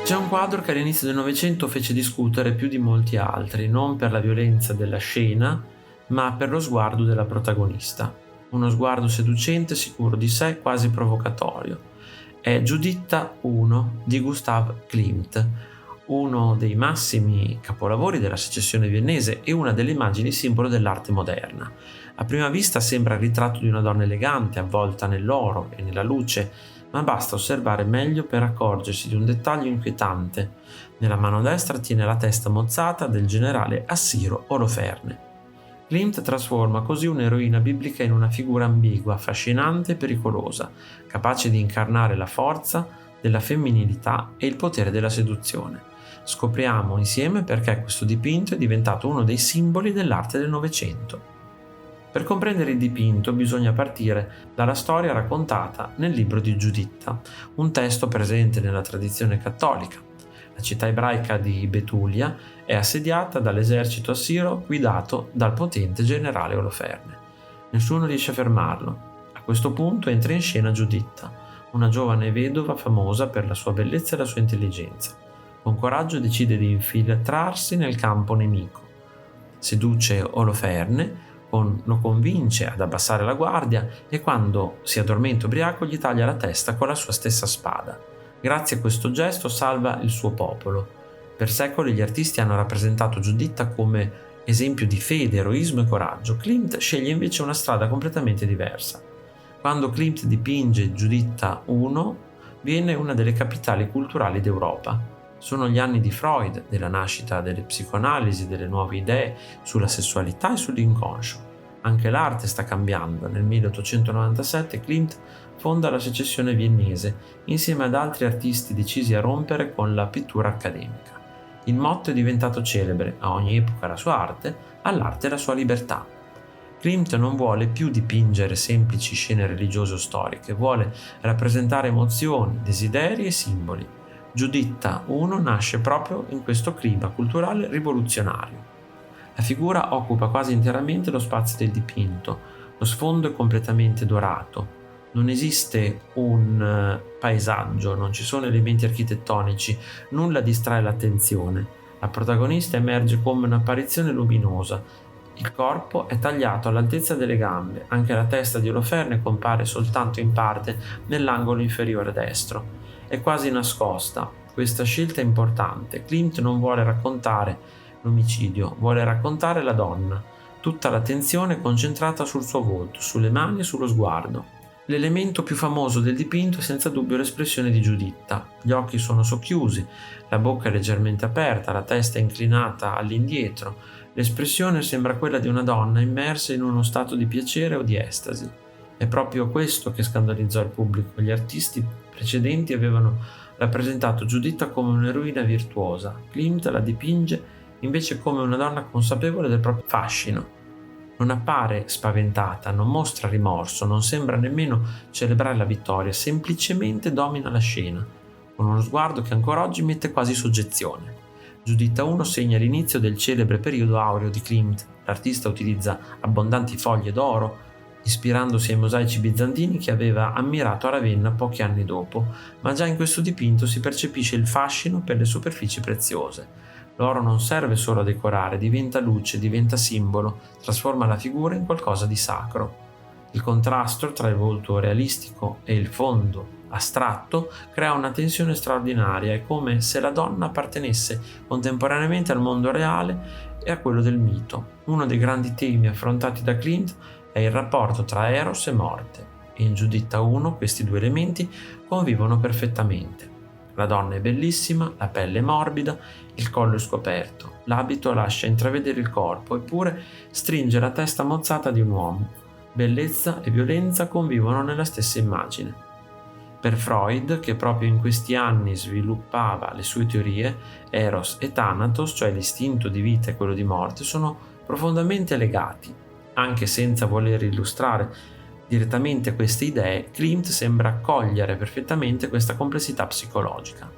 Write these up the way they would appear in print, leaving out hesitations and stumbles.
C'è un quadro che all'inizio del Novecento fece discutere più di molti altri, non per la violenza della scena, ma per lo sguardo della protagonista. Uno sguardo seducente, sicuro di sé, quasi provocatorio. È Giuditta I di Gustav Klimt, uno dei massimi capolavori della secessione viennese e una delle immagini simbolo dell'arte moderna. A prima vista sembra il ritratto di una donna elegante, avvolta nell'oro e nella luce, ma basta osservare meglio per accorgersi di un dettaglio inquietante. Nella mano destra tiene la testa mozzata del generale Assiro Oloferne. Klimt trasforma così un'eroina biblica in una figura ambigua, affascinante e pericolosa, capace di incarnare la forza della femminilità e il potere della seduzione. Scopriamo insieme perché questo dipinto è diventato uno dei simboli dell'arte del Novecento. Per comprendere il dipinto bisogna partire dalla storia raccontata nel libro di Giuditta, un testo presente nella tradizione cattolica. La città ebraica di Betulia è assediata dall'esercito assiro guidato dal potente generale Oloferne. Nessuno riesce a fermarlo. A questo punto entra in scena Giuditta, una giovane vedova famosa per la sua bellezza e la sua intelligenza. Con coraggio decide di infiltrarsi nel campo nemico. Seduce Oloferne, lo convince ad abbassare la guardia e quando si addormenta ubriaco gli taglia la testa con la sua stessa spada. Grazie a questo gesto salva il suo popolo. Per secoli gli artisti hanno rappresentato Giuditta come esempio di fede, eroismo e coraggio. Klimt sceglie invece una strada completamente diversa. Quando Klimt dipinge Giuditta I, viene una delle capitali culturali d'Europa. Sono gli anni di Freud, della nascita delle psicoanalisi, delle nuove idee sulla sessualità e sull'inconscio. Anche l'arte sta cambiando. Nel 1897 Klimt fonda la secessione viennese insieme ad altri artisti decisi a rompere con la pittura accademica. Il motto è diventato celebre: a ogni epoca la sua arte, all'arte la sua libertà. Klimt non vuole più dipingere semplici scene religiose o storiche, vuole rappresentare emozioni, desideri e simboli. Giuditta I nasce proprio in questo clima culturale rivoluzionario. La figura occupa quasi interamente lo spazio del dipinto, lo sfondo è completamente dorato, non esiste un paesaggio, non ci sono elementi architettonici, nulla distrae l'attenzione. La protagonista emerge come un'apparizione luminosa. Il corpo è tagliato all'altezza delle gambe, anche la testa di Oloferne compare soltanto in parte nell'angolo inferiore destro. È quasi nascosta. Questa scelta è importante. Klimt non vuole raccontare l'omicidio, vuole raccontare la donna. Tutta l'attenzione è concentrata sul suo volto, sulle mani e sullo sguardo. L'elemento più famoso del dipinto è senza dubbio l'espressione di Giuditta. Gli occhi sono socchiusi, la bocca è leggermente aperta, la testa è inclinata all'indietro. L'espressione sembra quella di una donna immersa in uno stato di piacere o di estasi. È proprio questo che scandalizzò il pubblico. Gli artisti precedenti avevano rappresentato Giuditta come un'eroina virtuosa. Klimt la dipinge invece come una donna consapevole del proprio fascino. Non appare spaventata, non mostra rimorso, non sembra nemmeno celebrare la vittoria, semplicemente domina la scena, con uno sguardo che ancora oggi mette quasi soggezione. Giuditta I segna l'inizio del celebre periodo aureo di Klimt. L'artista utilizza abbondanti foglie d'oro, ispirandosi ai mosaici bizantini che aveva ammirato a Ravenna pochi anni dopo, ma già in questo dipinto si percepisce il fascino per le superfici preziose. L'oro non serve solo a decorare, diventa luce, diventa simbolo, trasforma la figura in qualcosa di sacro. Il contrasto tra il volto realistico e il fondo astratto crea una tensione straordinaria, è come se la donna appartenesse contemporaneamente al mondo reale e a quello del mito. Uno dei grandi temi affrontati da Klimt è il rapporto tra Eros e morte, e in Giuditta I questi due elementi convivono perfettamente. La donna è bellissima, la pelle è morbida, il collo è scoperto, l'abito lascia intravedere il corpo, eppure stringe la testa mozzata di un uomo. Bellezza e violenza convivono nella stessa immagine. Per Freud, che proprio in questi anni sviluppava le sue teorie, Eros e Thanatos, cioè l'istinto di vita e quello di morte, sono profondamente legati. Anche senza voler illustrare direttamente queste idee, Klimt sembra cogliere perfettamente questa complessità psicologica.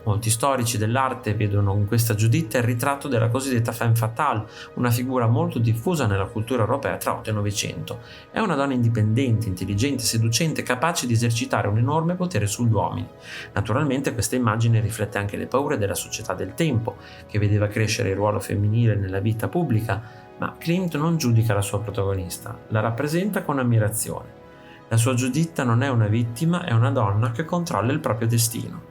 Molti storici dell'arte vedono in questa Giuditta il ritratto della cosiddetta femme fatale, una figura molto diffusa nella cultura europea tra 8 e 900. È una donna indipendente, intelligente, seducente, capace di esercitare un enorme potere sugli uomini. Naturalmente questa immagine riflette anche le paure della società del tempo, che vedeva crescere il ruolo femminile nella vita pubblica, ma Klimt non giudica la sua protagonista, la rappresenta con ammirazione. La sua Giuditta non è una vittima, è una donna che controlla il proprio destino.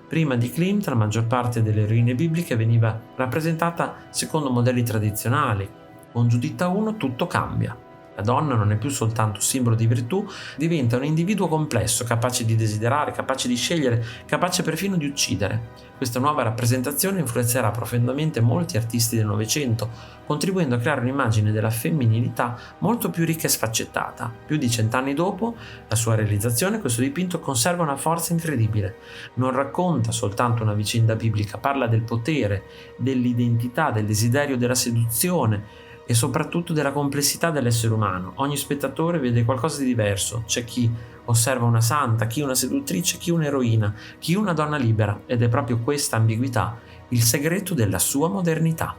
Prima di Klimt la maggior parte delle eroine bibliche veniva rappresentata secondo modelli tradizionali. Con Giuditta 1 tutto cambia. La donna non è più soltanto simbolo di virtù, diventa un individuo complesso, capace di desiderare, capace di scegliere, capace perfino di uccidere. Questa nuova rappresentazione influenzerà profondamente molti artisti del Novecento, contribuendo a creare un'immagine della femminilità molto più ricca e sfaccettata. Più di 100 anni dopo la sua realizzazione, questo dipinto conserva una forza incredibile. Non racconta soltanto una vicenda biblica, parla del potere, dell'identità, del desiderio della seduzione e soprattutto della complessità dell'essere umano. Ogni spettatore vede qualcosa di diverso. C'è chi osserva una santa, chi una seduttrice, chi un'eroina, chi una donna libera, ed è proprio questa ambiguità il segreto della sua modernità.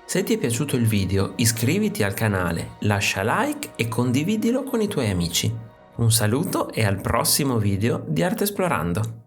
Se ti è piaciuto il video, iscriviti al canale, lascia like e condividilo con i tuoi amici. Un saluto e al prossimo video di Arte Esplorando!